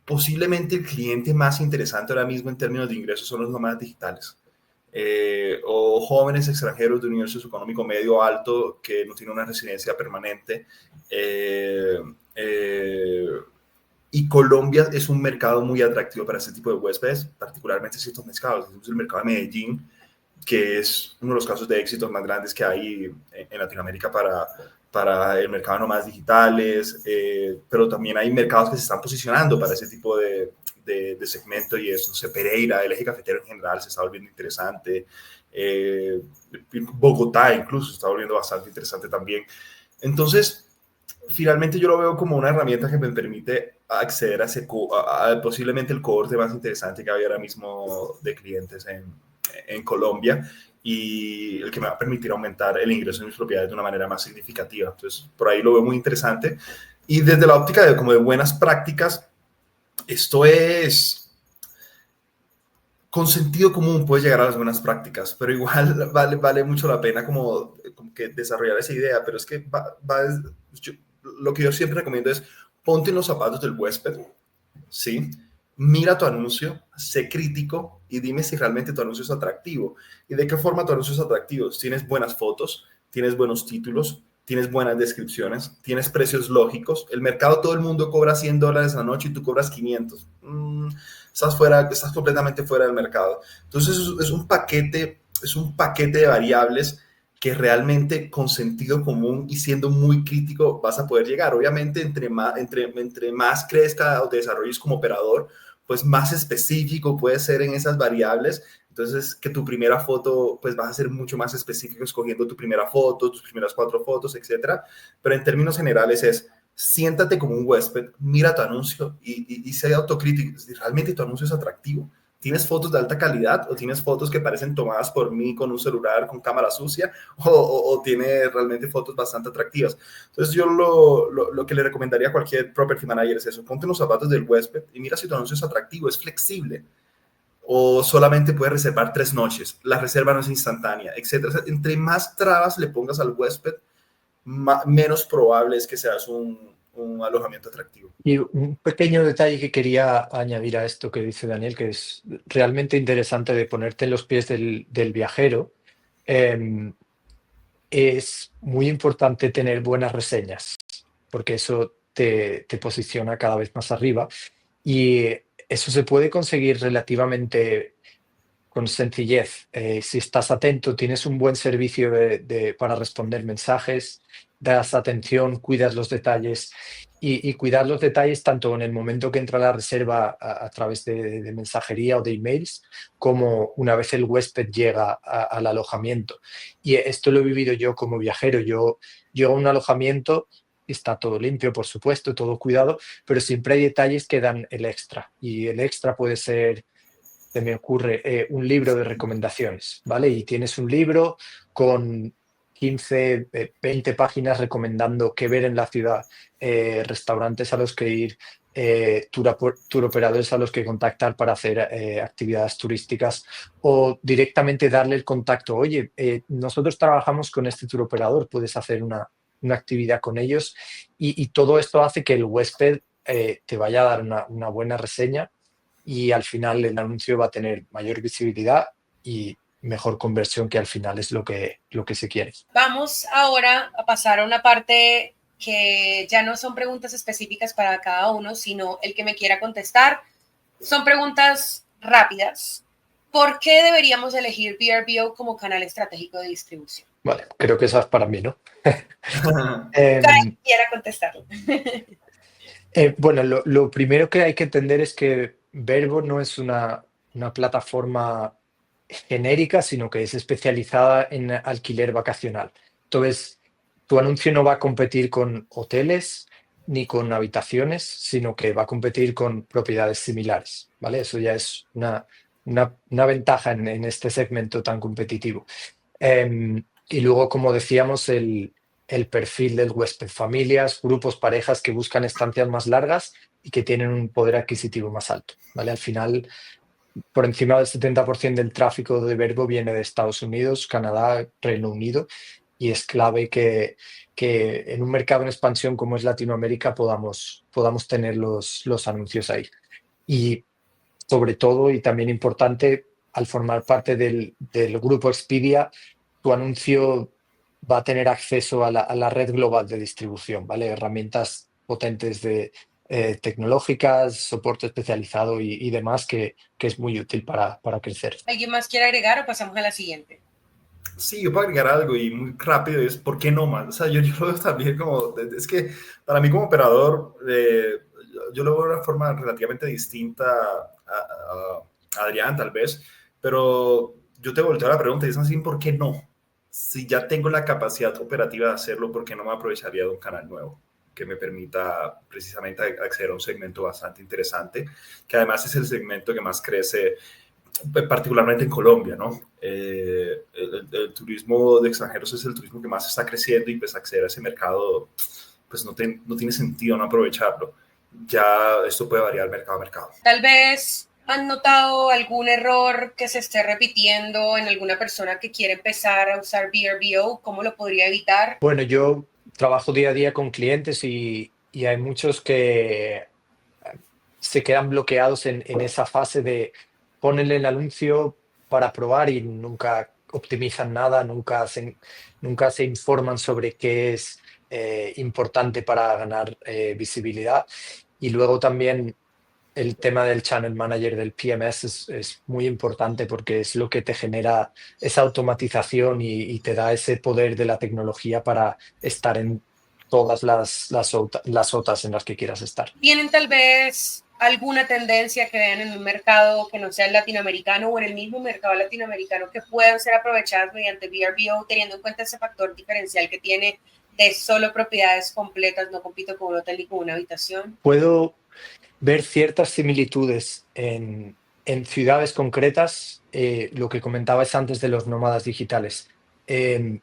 posiblemente el cliente más interesante ahora mismo en términos de ingresos son los nómadas digitales. O jóvenes extranjeros de un nivel socioeconómico medio alto que no tienen una residencia permanente. Y Colombia es un mercado muy atractivo para este tipo de huéspedes, particularmente ciertos mercados. Tenemos el mercado de Medellín, que es uno de los casos de éxitos más grandes que hay en Latinoamérica para el mercado de nómadas digitales, pero también hay mercados que se están posicionando para ese tipo de segmento, y eso, no sé, Pereira, el eje cafetero en general se está volviendo interesante, Bogotá incluso se está volviendo bastante interesante también. Entonces, finalmente yo lo veo como una herramienta que me permite acceder a posiblemente el cohorte más interesante que hay ahora mismo de clientes en Colombia, y el que me va a permitir aumentar el ingreso de mis propiedades de una manera más significativa. Entonces, por ahí lo veo muy interesante. Y desde la óptica de como de buenas prácticas, esto es con sentido común, puedes llegar a las buenas prácticas, pero igual vale mucho la pena como que desarrollar esa idea. Pero es que lo que yo siempre recomiendo es ponte en los zapatos del huésped, ¿sí? Mira tu anuncio, sé crítico y dime si realmente tu anuncio es atractivo. ¿Y de qué forma tu anuncio es atractivo? Tienes buenas fotos, tienes buenos títulos, tienes buenas descripciones, tienes precios lógicos. El mercado, todo el mundo cobra $100 a la noche y tú cobras 500. Estás completamente fuera del mercado. Entonces es un paquete de variables que realmente con sentido común y siendo muy crítico vas a poder llegar. Obviamente, entre más crezca o te desarrolles como operador, pues más específico puede ser en esas variables. Entonces, que tu primera foto, pues vas a ser mucho más específico escogiendo tu primera foto, tus primeras 4 fotos, etcétera. Pero en términos generales siéntate como un huésped, mira tu anuncio y sé autocrítico. Si realmente tu anuncio es atractivo, ¿tienes fotos de alta calidad o tienes fotos que parecen tomadas por mí con un celular con cámara sucia, o tiene realmente fotos bastante atractivas? Entonces yo lo que le recomendaría a cualquier property manager es eso: ponte los zapatos del huésped y mira si tu anuncio es atractivo, es flexible, o solamente puedes reservar 3 noches, la reserva no es instantánea, etcétera. O sea, entre más trabas le pongas al huésped, menos probable es que seas un alojamiento atractivo. Y un pequeño detalle que quería añadir a esto que dice Daniel, que es realmente interesante de ponerte en los pies del viajero. Es muy importante tener buenas reseñas, porque eso te posiciona cada vez más arriba, y eso se puede conseguir relativamente con sencillez. Si estás atento, tienes un buen servicio para responder mensajes, das atención, cuidas los detalles, y cuidar los detalles tanto en el momento que entra la reserva a través de mensajería o de emails, como una vez el huésped llega al alojamiento. Y esto lo he vivido yo como viajero. Yo llego a un alojamiento, está todo limpio, por supuesto, todo cuidado, pero siempre hay detalles que dan el extra. Y el extra puede ser, se me ocurre, un libro de recomendaciones, ¿vale? Y tienes un libro con 15, 20 páginas recomendando qué ver en la ciudad, restaurantes a los que ir, tour operadores a los que contactar para hacer actividades turísticas, o directamente darle el contacto. Oye, nosotros trabajamos con este tour operador, puedes hacer una actividad con ellos, y todo esto hace que el huésped te vaya a dar una buena reseña, y al final el anuncio va a tener mayor visibilidad y mejor conversión, que al final es lo que se quiere. Vamos ahora a pasar a una parte que ya no son preguntas específicas para cada uno, sino el que me quiera contestar. Son preguntas rápidas. ¿Por qué deberíamos elegir VRBO como canal estratégico de distribución? Vale, creo que esa es para mí, ¿no? Quiera contestarlo. Bueno, lo primero que hay que entender es que Verbo no es una plataforma genérica, sino que es especializada en alquiler vacacional. Entonces, tu anuncio no va a competir con hoteles ni con habitaciones, sino que va a competir con propiedades similares, ¿vale? Eso ya es una ventaja en este segmento tan competitivo. Y luego, como decíamos, el perfil del huésped: familias, grupos, parejas que buscan estancias más largas y que tienen un poder adquisitivo más alto, ¿vale? Al final, por encima del 70% del tráfico de Verbo viene de Estados Unidos, Canadá, Reino Unido, y es clave que en un mercado en expansión como es Latinoamérica podamos tener los anuncios ahí. Y sobre todo, y también importante, al formar parte del grupo Expedia, tu anuncio va a tener acceso a la red global de distribución, ¿vale? Herramientas potentes tecnológicas, soporte especializado y demás que es muy útil para crecer. ¿Alguien más quiere agregar o pasamos a la siguiente? Sí, yo puedo agregar algo y muy rápido es, ¿por qué no más? O sea, yo lo veo también como, es que para mí como operador, yo lo veo de una forma relativamente distinta a Adrián, tal vez, pero yo te volteo la pregunta y es así, ¿por qué no? Si ya tengo la capacidad operativa de hacerlo, ¿por qué no me aprovecharía de un canal nuevo que me permita precisamente acceder a un segmento bastante interesante, que además es el segmento que más crece particularmente en Colombia, ¿no? El turismo de extranjeros es el turismo que más está creciendo y pues acceder a ese mercado, pues no tiene sentido no aprovecharlo. Ya esto puede variar mercado a mercado. Tal vez han notado algún error que se esté repitiendo en alguna persona que quiere empezar a usar VRBO. ¿Cómo lo podría evitar? Bueno, yo trabajo día a día con clientes y hay muchos que se quedan bloqueados en esa fase de ponerle el anuncio para probar y nunca optimizan nada, nunca se informan sobre qué es importante para ganar visibilidad. Y luego también el tema del Channel Manager del PMS es muy importante porque es lo que te genera esa automatización y te da ese poder de la tecnología para estar en todas las OTAs en las que quieras estar. ¿Tienen tal vez alguna tendencia que vean en un mercado que no sea el latinoamericano o en el mismo mercado latinoamericano que puedan ser aprovechadas mediante VRBO, teniendo en cuenta ese factor diferencial que tiene de solo propiedades completas, no compito con un hotel ni con una habitación? Puedo ver ciertas similitudes en ciudades concretas, lo que comentabas antes de los nómadas digitales.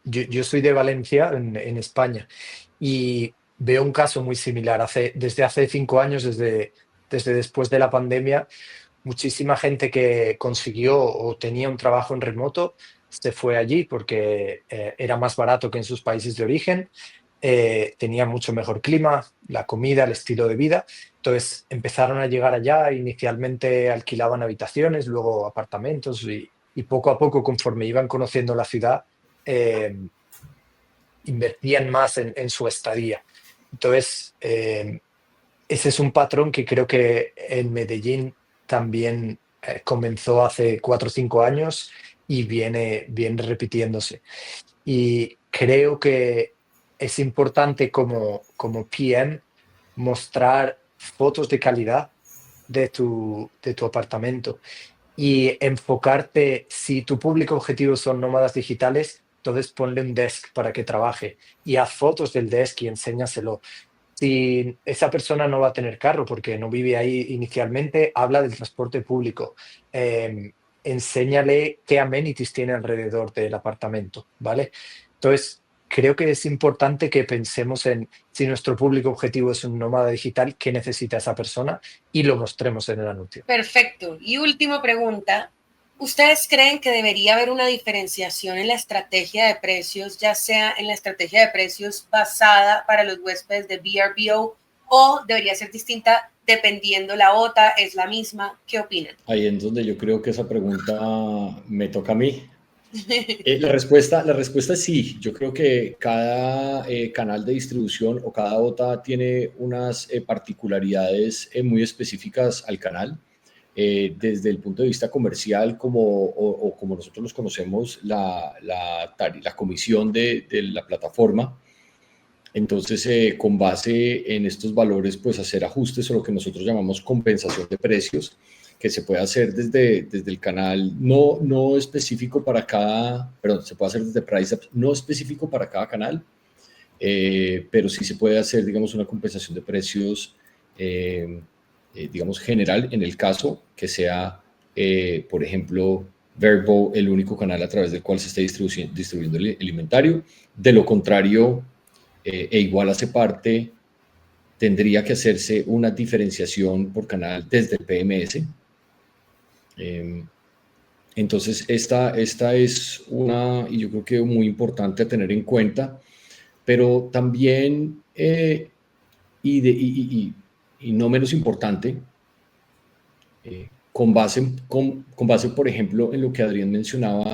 Yo soy de Valencia, en España, y veo un caso muy similar. Desde hace 5 años, desde después de la pandemia, muchísima gente que consiguió o tenía un trabajo en remoto se fue allí porque era más barato que en sus países de origen, tenía mucho mejor clima, la comida, el estilo de vida. Entonces empezaron a llegar allá, inicialmente alquilaban habitaciones, luego apartamentos y poco a poco, conforme iban conociendo la ciudad, eh, invertían más en su estadía. Entonces, ese es un patrón que creo que en Medellín también comenzó hace 4 o 5 años y viene repitiéndose. Y creo que es importante como PM mostrar fotos de calidad de tu apartamento y enfocarte, si tu público objetivo son nómadas digitales, entonces ponle un desk para que trabaje y haz fotos del desk y enséñaselo. Si esa persona no va a tener carro porque no vive ahí inicialmente, habla del transporte público. Enséñale qué amenities tiene alrededor del apartamento, ¿vale? Entonces, creo que es importante que pensemos en si nuestro público objetivo es un nómada digital, qué necesita esa persona y lo mostremos en el anuncio. Perfecto. Y última pregunta. ¿Ustedes creen que debería haber una diferenciación en la estrategia de precios, ya sea en la estrategia de precios basada para los huéspedes de VRBO o debería ser distinta dependiendo la OTA, es la misma? ¿Qué opinan? Ahí es donde yo creo que esa pregunta me toca a mí. La respuesta es sí. Yo creo que cada canal de distribución o cada OTA tiene unas particularidades muy específicas al canal. Desde el punto de vista comercial, o como nosotros los conocemos, la comisión de la plataforma. Entonces, con base en estos valores, pues hacer ajustes o lo que nosotros llamamos compensación de precios, que se puede hacer desde el canal no específico para cada, perdón, se puede hacer desde Price Apps no específico para cada canal, pero sí se puede hacer, digamos, una compensación de precios, digamos, general en el caso que sea, por ejemplo, Vrbo el único canal a través del cual se esté distribuyendo el inventario. De lo contrario, igual hace parte, tendría que hacerse una diferenciación por canal desde el PMS. Entonces, esta es una, y yo creo que muy importante a tener en cuenta, pero también, y no menos importante, con base, por ejemplo, en lo que Adrián mencionaba,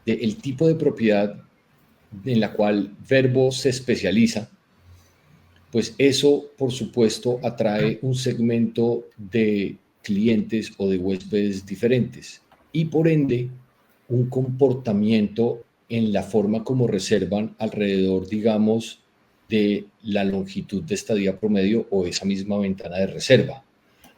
del tipo de propiedad en la cual Verbo se especializa, pues eso, por supuesto, atrae un segmento de clientes o de huéspedes diferentes y, por ende, un comportamiento en la forma como reservan alrededor, digamos, de la longitud de estadía promedio o esa misma ventana de reserva.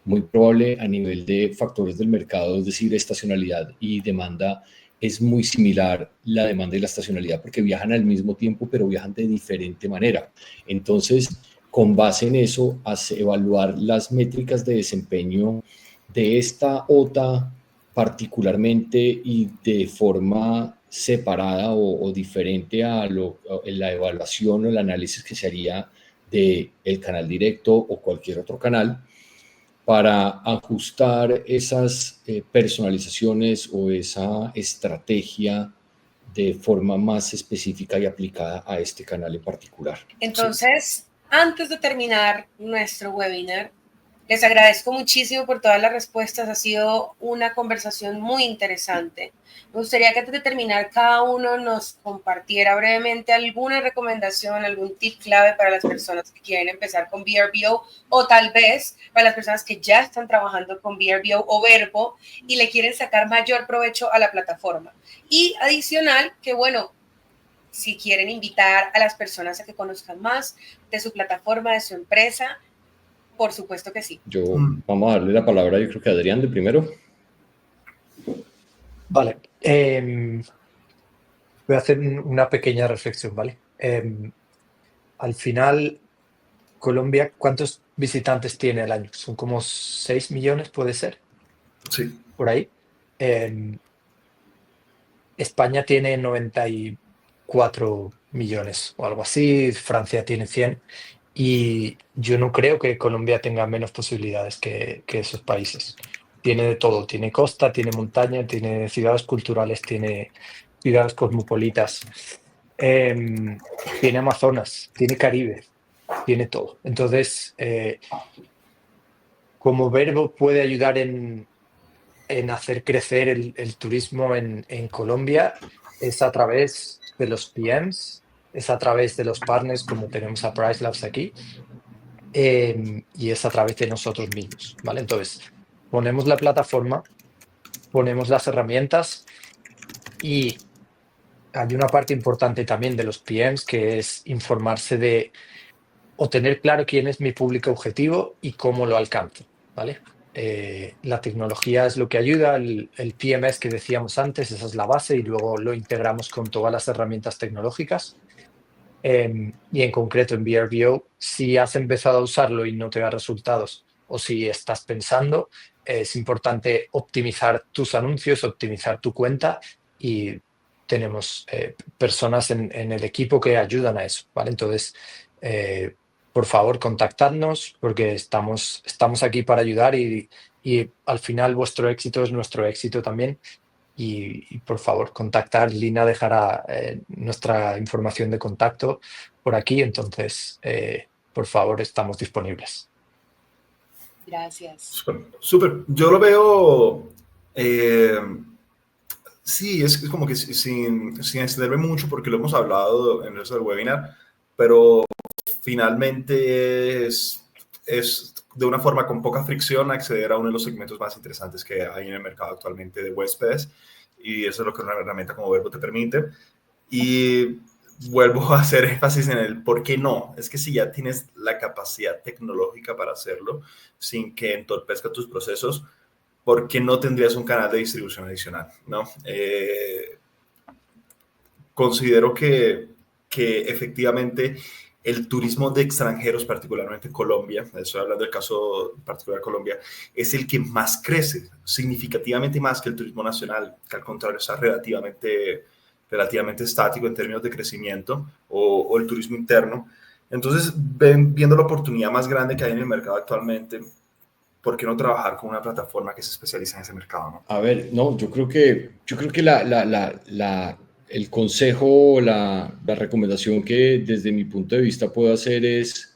Muy probable a nivel de factores del mercado, es decir, estacionalidad y demanda, es muy similar la demanda y la estacionalidad porque viajan al mismo tiempo, pero viajan de diferente manera. Entonces, con base en eso, evaluar las métricas de desempeño de esta OTA particularmente y de forma separada o diferente a la evaluación o el análisis que se haría del canal directo o cualquier otro canal, para ajustar esas personalizaciones o esa estrategia de forma más específica y aplicada a este canal en particular. Entonces, antes de terminar nuestro webinar, les agradezco muchísimo por todas las respuestas. Ha sido una conversación muy interesante. Me gustaría que antes de terminar, cada uno nos compartiera brevemente alguna recomendación, algún tip clave para las personas que quieren empezar con VRBO o tal vez para las personas que ya están trabajando con VRBO o Verbo y le quieren sacar mayor provecho a la plataforma. Y adicional, que bueno, si quieren invitar a las personas a que conozcan más de su plataforma, de su empresa, por supuesto que sí. Vamos a darle la palabra, yo creo que a Adrián de primero. Vale. Voy a hacer una pequeña reflexión, ¿vale? Al final, Colombia, ¿cuántos visitantes tiene al año? Son como 6 millones, ¿puede ser? Sí. Por ahí. España tiene 94 millones o algo así, Francia tiene 100. Y yo no creo que Colombia tenga menos posibilidades que esos países. Tiene de todo, tiene costa, tiene montaña, tiene ciudades culturales, tiene ciudades cosmopolitas, tiene Amazonas, tiene Caribe, tiene todo. Entonces, como Verbo puede ayudar en hacer crecer el turismo en Colombia, es a través de los PMs, es a través de los partners como tenemos a Price Labs aquí, y es a través de nosotros mismos, ¿vale? Entonces, ponemos la plataforma, ponemos las herramientas y hay una parte importante también de los PMs que es informarse o tener claro quién es mi público objetivo y cómo lo alcanzo, ¿vale? La tecnología es lo que ayuda, el PMS que decíamos antes, esa es la base y luego lo integramos con todas las herramientas tecnológicas. Y en concreto en VRBO, si has empezado a usarlo y no te da resultados o si estás pensando, es importante optimizar tus anuncios, optimizar tu cuenta y tenemos personas en el equipo que ayudan a eso, ¿vale? Entonces, por favor, contactadnos porque estamos aquí para ayudar y al final vuestro éxito es nuestro éxito también. Y por favor, contactar. Lina dejará nuestra información de contacto por aquí. Entonces, por favor, estamos disponibles. Gracias. Súper. Yo lo veo, sí, es como que sin extenderme mucho porque lo hemos hablado en el resto del webinar, pero finalmente es de una forma con poca fricción acceder a uno de los segmentos más interesantes que hay en el mercado actualmente de huéspedes, y eso es lo que una herramienta como Verbo te permite. Y vuelvo a hacer énfasis en el por qué no. Es que si ya tienes la capacidad tecnológica para hacerlo sin que entorpezca tus procesos, ¿por qué no tendrías un canal de distribución adicional? ¿No? Considero que efectivamente el turismo de extranjeros, particularmente en Colombia, estoy hablando del caso particular de Colombia, es el que más crece, significativamente más que el turismo nacional, que al contrario está relativamente estático en términos de crecimiento, o el turismo interno. Entonces, viendo la oportunidad más grande que hay en el mercado actualmente, ¿por qué no trabajar con una plataforma que se especializa en ese mercado, ¿no? A ver, no, yo creo que el consejo, la recomendación que desde mi punto de vista puedo hacer es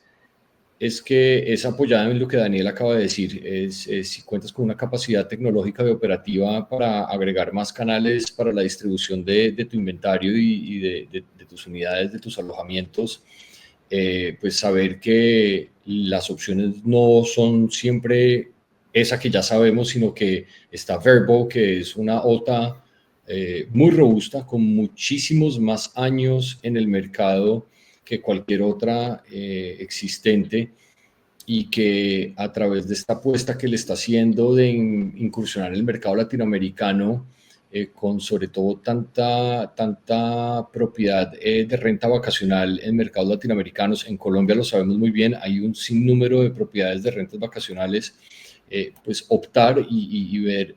es que es apoyada en lo que Daniel acaba de decir. Si cuentas con una capacidad tecnológica y operativa para agregar más canales para la distribución de tu inventario y de tus unidades, de tus alojamientos, pues saber que las opciones no son siempre esa que ya sabemos, sino que está Vrbo, que es una OTA muy robusta, con muchísimos más años en el mercado que cualquier otra existente, y que a través de esta apuesta que le está haciendo de incursionar en el mercado latinoamericano, con sobre todo tanta propiedad de renta vacacional en mercados latinoamericanos. En Colombia lo sabemos muy bien, hay un sinnúmero de propiedades de rentas vacacionales. Pues optar y ver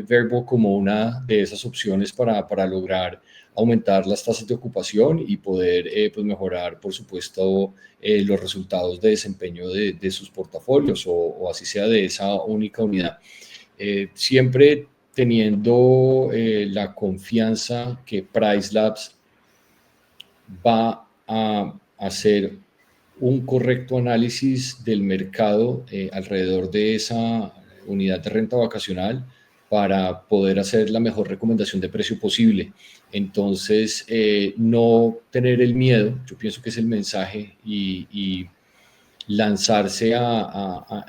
Vrbo como una de esas opciones para lograr aumentar las tasas de ocupación y poder pues mejorar, por supuesto, los resultados de desempeño de sus portafolios, o así sea de esa única unidad. Siempre teniendo la confianza que PriceLabs va a hacer un correcto análisis del mercado alrededor de esa unidad de renta vacacional para poder hacer la mejor recomendación de precio posible. Entonces, no tener el miedo, yo pienso que es el mensaje, y lanzarse a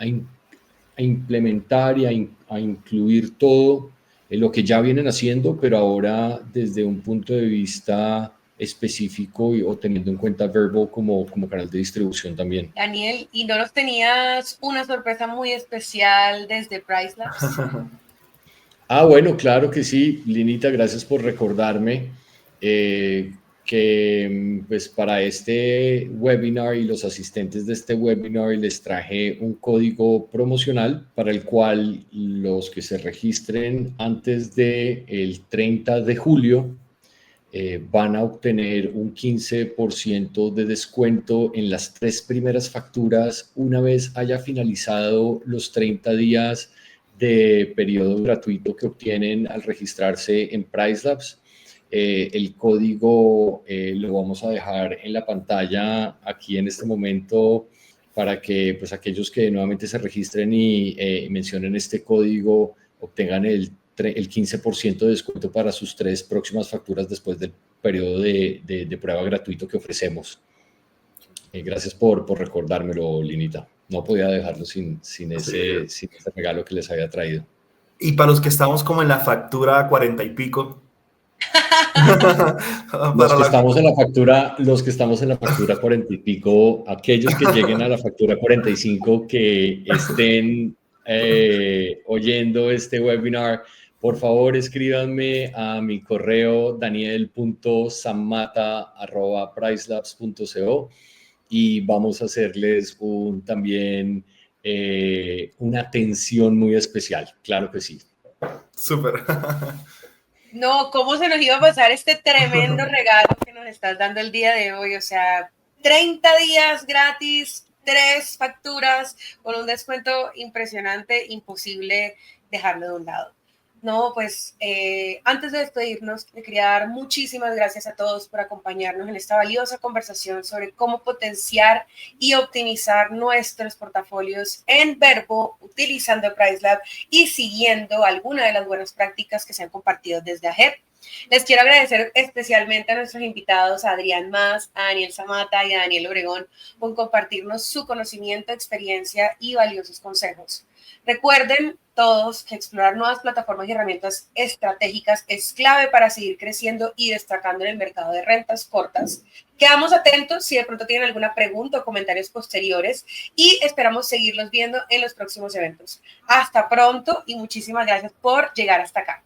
implementar y a incluir todo en lo que ya vienen haciendo, pero ahora desde un punto de vista específico o teniendo en cuenta Vrbo como canal de distribución también. Daniel, ¿y no nos tenías una sorpresa muy especial desde PriceLabs? Bueno, claro que sí, Linita, gracias por recordarme que pues para este webinar y los asistentes de este webinar les traje un código promocional para el cual los que se registren antes del 30 de julio van a obtener un 15% de descuento en las 3 primeras facturas una vez haya finalizado los 30 días de periodo gratuito que obtienen al registrarse en PriceLabs. El código lo vamos a dejar en la pantalla aquí en este momento para que pues, aquellos que nuevamente se registren y mencionen este código obtengan el 15% de descuento para sus 3 próximas facturas después del periodo de prueba gratuito que ofrecemos. Gracias por recordármelo, Linita. No podía dejarlo sin ese regalo que les había traído. Y para los que estamos como en la factura 40 y pico. Los que estamos en la factura 40 y pico, aquellos que lleguen a la factura 45, que estén oyendo este webinar, por favor escríbanme a mi correo daniel.sammata@pricelabs.co y vamos a hacerles también una atención muy especial, claro que sí. Súper. No, ¿cómo se nos iba a pasar este tremendo regalo que nos estás dando el día de hoy? O sea, 30 días gratis, 3 facturas con un descuento impresionante, imposible dejarlo de un lado. No, pues antes de despedirnos, le quería dar muchísimas gracias a todos por acompañarnos en esta valiosa conversación sobre cómo potenciar y optimizar nuestros portafolios en Vrbo utilizando PriceLab y siguiendo alguna de las buenas prácticas que se han compartido desde AGEP. Les quiero agradecer especialmente a nuestros invitados, a Adrián Mas, a Daniel Sammata y a Daniel Obregón, por compartirnos su conocimiento, experiencia y valiosos consejos. Recuerden todos que explorar nuevas plataformas y herramientas estratégicas es clave para seguir creciendo y destacando en el mercado de rentas cortas. Quedamos atentos si de pronto tienen alguna pregunta o comentarios posteriores y esperamos seguirlos viendo en los próximos eventos. Hasta pronto y muchísimas gracias por llegar hasta acá.